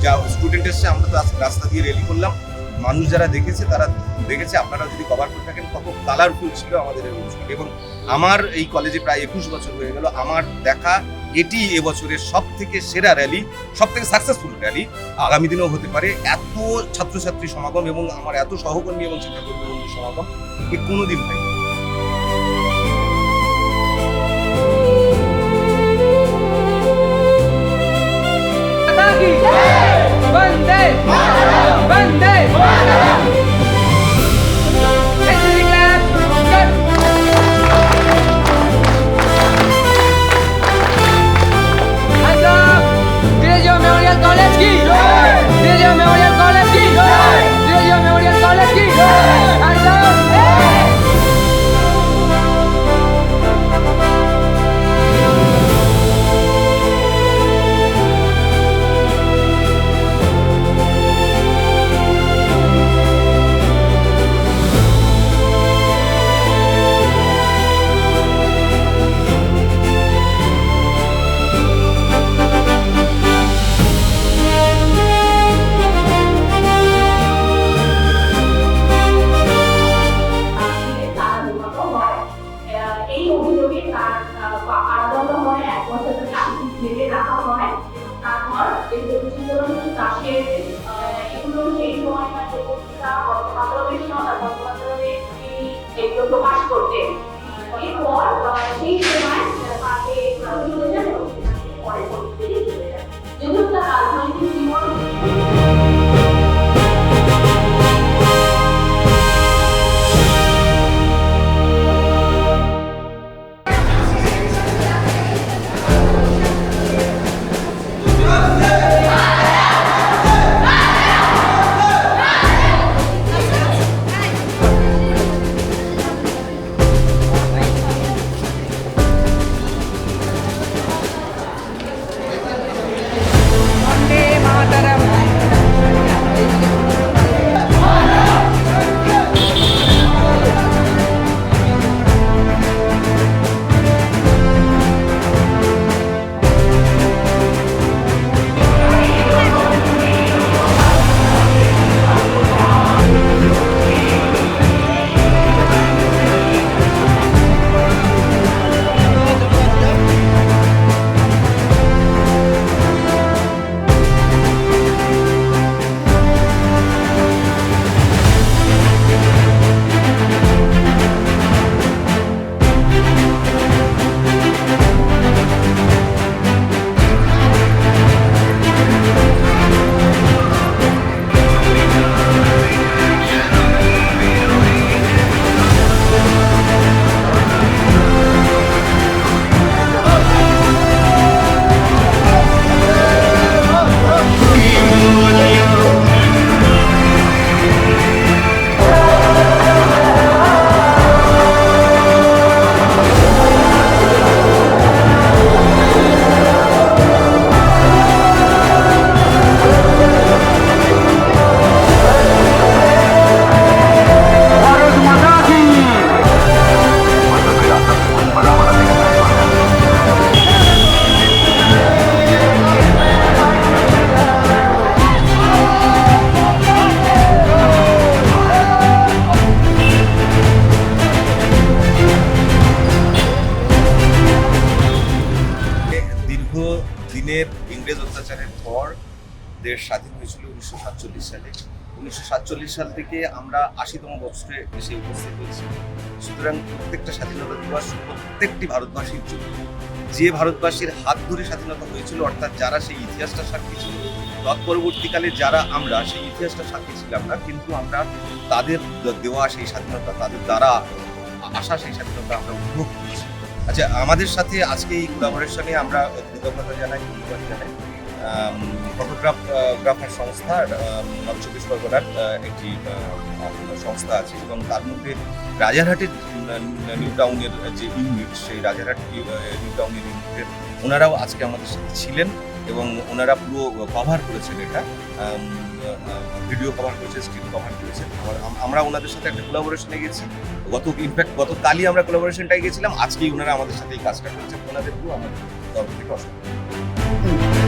যা স্টুডেন্ট এসছে, আমরা তো রাস্তা দিয়ে র্যালি করলাম, মানুষ যারা দেখেছে তারা দেখেছে, আপনারা যদি কভার করে থাকেন কত কালারফুল ছিল আমাদের এই অনুষ্ঠান। এবং আমার এই কলেজে প্রায় 21 বছর হয়ে গেল, আমার দেখা এটি এবছরের সব থেকে সেরা র্যালি, সব থেকে সাকসেসফুল র্যালি আগামী দিনেও হতে পারে। এত ছাত্রছাত্রী সমাগম এবং আমার এত সহকর্মী এবং শিক্ষাকর্মী বন্ধুর সমাগম এ কোনোদিন হয়নি। Vande Vande Derozio Memorial College ki Derozio Memorial College ki Derozio Memorial College ki প্রকাশ করতে এরপর সেই সময় তাকে পরে যদিও তার রাজনৈতিক জীবন দিনের ইংরেজ অত্যাচারের পর দেশ স্বাধীন হয়েছিল 1947 সালে। 1947 সাল থেকে আমরা 80তম বছরে এসে উপস্থিত হয়েছি। সুতরাং প্রত্যেকটা স্বাধীনতা দিবস প্রত্যেকটি ভারতবাসীর জন্য, যে ভারতবাসীর হাত ধরে স্বাধীনতা হয়েছিল, অর্থাৎ যারা সেই ইতিহাসটা সাক্ষী ছিল, তৎপরবর্তীকালে যারা আমরা সেই ইতিহাসটা সাক্ষী ছিলাম না, কিন্তু আমরা তাদের দেওয়া সেই স্বাধীনতা, তাদের দ্বারা আসা সেই স্বাধীনতা আমরা উপভোগ করেছি। আচ্ছা, আমাদের সাথে আজকে এই কোলাবোরেশনে আমরা কৃতজ্ঞতা জানাই, ধন্যবাদ জানাই ফটোগ্রাফার সংস্থা নর্থ চব্বিশ পরগনার একটি সংস্থা আছে, এবং তার মধ্যে রাজারহাটের নিউ টাউনের যে ইউনিট, সেই রাজারহাট নিউ টাউনের ইউনিটের ওনারাও আজকে আমাদের সাথে ছিলেন এবং ওনারা পুরো কভার করেছেন, এটা ভিডিও কভার করেছে, স্ক্রিন কভার করেছে। আমরা ওনাদের সাথে একটা কোলাবোরেশনে গেছি, গতকালই আমরা কোলাবোরেশনটাই গেছিলাম, আজকেই ওনারা আমাদের সাথে এই কাজটা করেছেন। ওনাদের পুরো আমাদের তরফ থেকে অসংখ্য